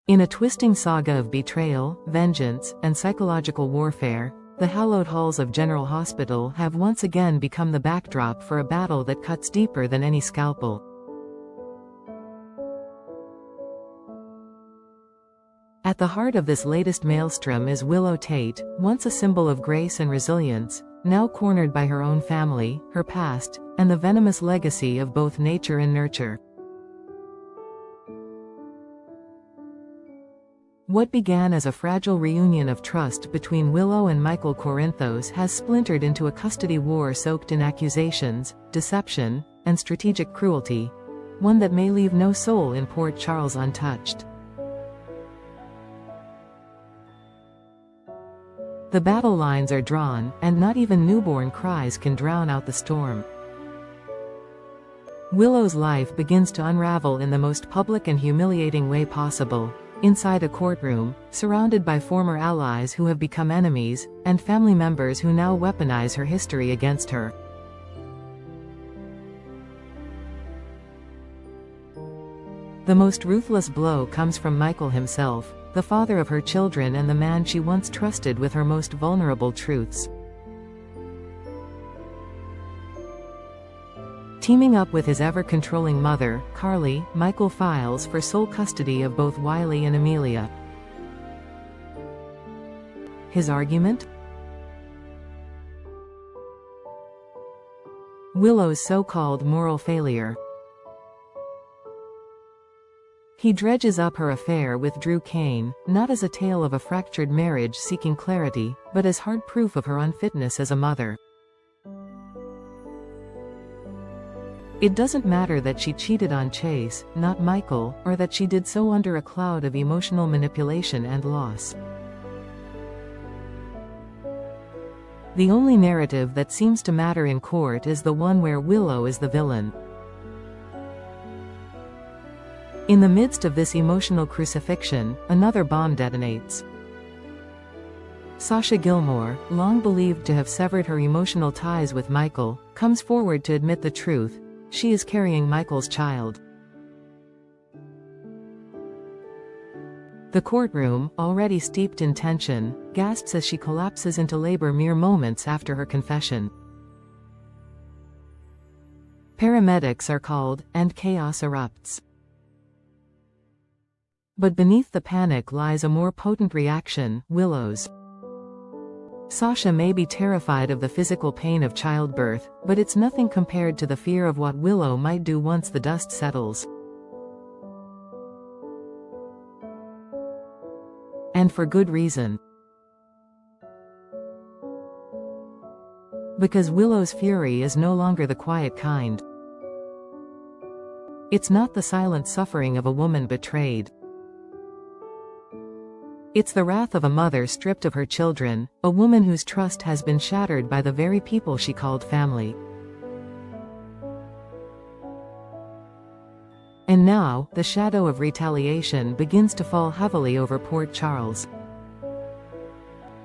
In a twisting saga of betrayal, vengeance, and psychological warfare, the hallowed halls of General Hospital have once again become the backdrop for a battle that cuts deeper than any scalpel. At the heart of this latest maelstrom is Willow Tate, once a symbol of grace and resilience, now cornered by her own family, her past, and the venomous legacy of both nature and nurture. What began as a fragile reunion of trust between Willow and Michael Corinthos has splintered into a custody war soaked in accusations, deception, and strategic cruelty, one that may leave no soul in Port Charles untouched. The battle lines are drawn, and not even newborn cries can drown out the storm. Willow's life begins to unravel in the most public and humiliating way possible, inside a courtroom, surrounded by former allies who have become enemies, and family members who now weaponize her history against her. The most ruthless blow comes from Michael himself, the father of her children and the man she once trusted with her most vulnerable truths. Teaming up with his ever-controlling mother, Carly, Michael files for sole custody of both Wiley and Amelia. His argument? Willow's so-called moral failure. He dredges up her affair with Drew Kane, not as a tale of a fractured marriage seeking clarity, but as hard proof of her unfitness as a mother. It doesn't matter that she cheated on Chase, not Michael, or that she did so under a cloud of emotional manipulation and loss. The only narrative that seems to matter in court is the one where Willow is the villain. In the midst of this emotional crucifixion, another bomb detonates. Sasha Gilmore, long believed to have severed her emotional ties with Michael, comes forward to admit the truth: she is carrying Michael's child. The courtroom, already steeped in tension, gasps as she collapses into labor mere moments after her confession. Paramedics are called, and chaos erupts. But beneath the panic lies a more potent reaction: Willow's. Sasha may be terrified of the physical pain of childbirth, but it's nothing compared to the fear of what Willow might do once the dust settles. And for good reason. Because Willow's fury is no longer the quiet kind. It's not the silent suffering of a woman betrayed. It's the wrath of a mother stripped of her children, a woman whose trust has been shattered by the very people she called family. And now, the shadow of retaliation begins to fall heavily over Port Charles.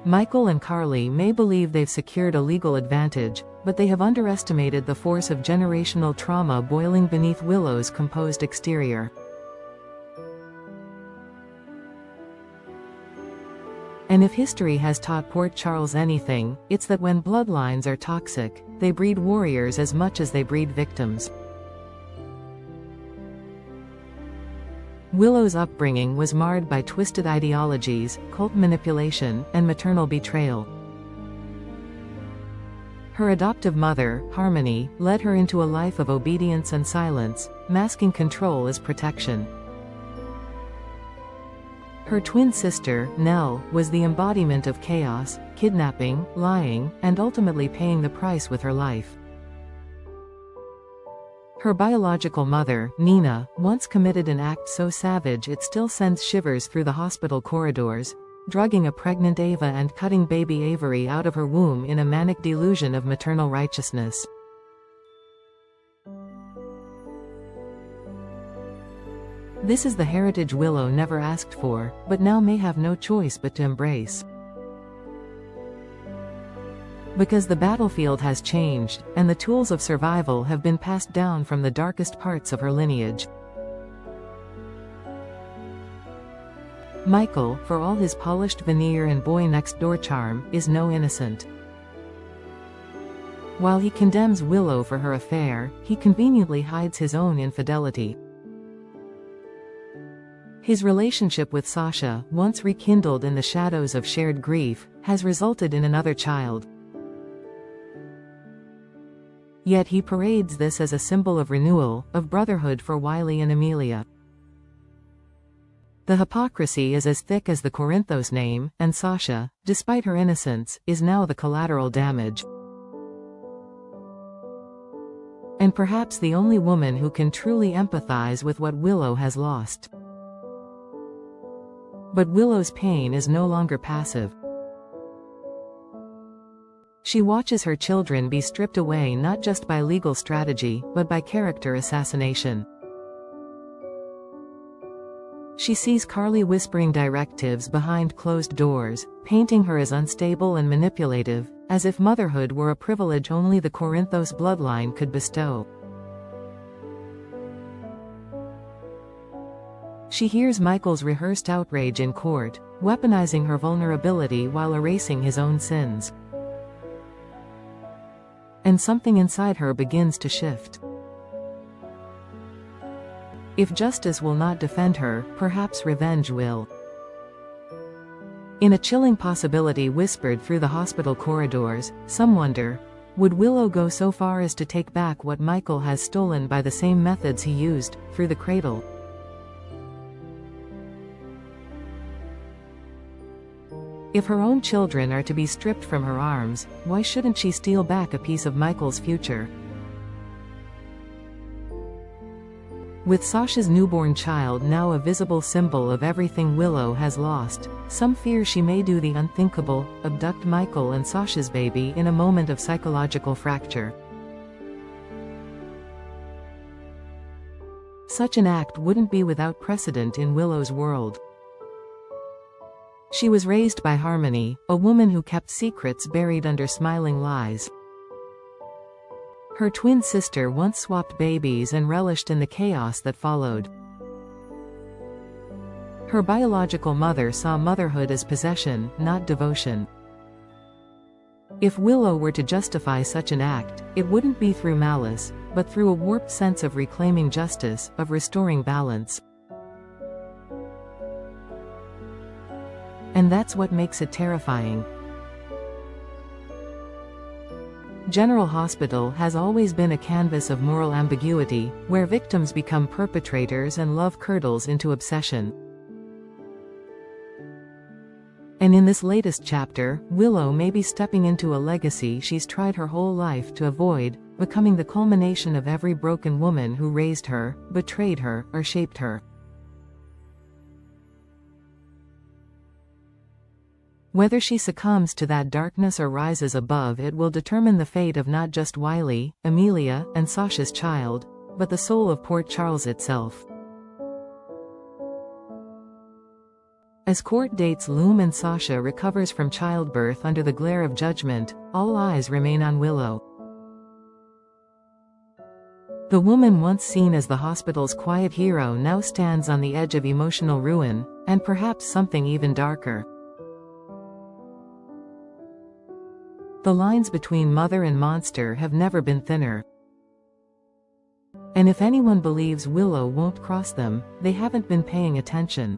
Michael and Carly may believe they've secured a legal advantage, but they have underestimated the force of generational trauma boiling beneath Willow's composed exterior. And if history has taught Port Charles anything, it's that when bloodlines are toxic, they breed warriors as much as they breed victims. Willow's upbringing was marred by twisted ideologies, cult manipulation, and maternal betrayal. Her adoptive mother, Harmony, led her into a life of obedience and silence, masking control as protection. Her twin sister, Nell, was the embodiment of chaos, kidnapping, lying, and ultimately paying the price with her life. Her biological mother, Nina, once committed an act so savage it still sends shivers through the hospital corridors, drugging a pregnant Ava and cutting baby Avery out of her womb in a manic delusion of maternal righteousness. This is the heritage Willow never asked for, but now may have no choice but to embrace. Because the battlefield has changed, and the tools of survival have been passed down from the darkest parts of her lineage. Michael, for all his polished veneer and boy-next-door charm, is no innocent. While he condemns Willow for her affair, he conveniently hides his own infidelity. His relationship with Sasha, once rekindled in the shadows of shared grief, has resulted in another child. Yet he parades this as a symbol of renewal, of brotherhood for Wiley and Amelia. The hypocrisy is as thick as the Corinthos name, and Sasha, despite her innocence, is now the collateral damage. And perhaps the only woman who can truly empathize with what Willow has lost. But Willow's pain is no longer passive. She watches her children be stripped away not just by legal strategy, but by character assassination. She sees Carly whispering directives behind closed doors, painting her as unstable and manipulative, as if motherhood were a privilege only the Corinthos bloodline could bestow. She hears Michael's rehearsed outrage in court, weaponizing her vulnerability while erasing his own sins. And something inside her begins to shift. If justice will not defend her, perhaps revenge will. In a chilling possibility whispered through the hospital corridors, some wonder, would Willow go so far as to take back what Michael has stolen by the same methods he used, through the cradle? If her own children are to be stripped from her arms, why shouldn't she steal back a piece of Michael's future? With Sasha's newborn child now a visible symbol of everything Willow has lost, some fear she may do the unthinkable, abduct Michael and Sasha's baby in a moment of psychological fracture. Such an act wouldn't be without precedent in Willow's world. She was raised by Harmony, a woman who kept secrets buried under smiling lies. Her twin sister once swapped babies and relished in the chaos that followed. Her biological mother saw motherhood as possession, not devotion. If Willow were to justify such an act, it wouldn't be through malice, but through a warped sense of reclaiming justice, of restoring balance. And that's what makes it terrifying. General Hospital has always been a canvas of moral ambiguity, where victims become perpetrators and love curdles into obsession. And in this latest chapter, Willow may be stepping into a legacy she's tried her whole life to avoid, becoming the culmination of every broken woman who raised her, betrayed her, or shaped her. Whether she succumbs to that darkness or rises above it will determine the fate of not just Wiley, Amelia, and Sasha's child, but the soul of Port Charles itself. As court dates loom and Sasha recovers from childbirth under the glare of judgment, all eyes remain on Willow. The woman once seen as the hospital's quiet hero now stands on the edge of emotional ruin, and perhaps something even darker. The lines between mother and monster have never been thinner. And if anyone believes Willow won't cross them, they haven't been paying attention.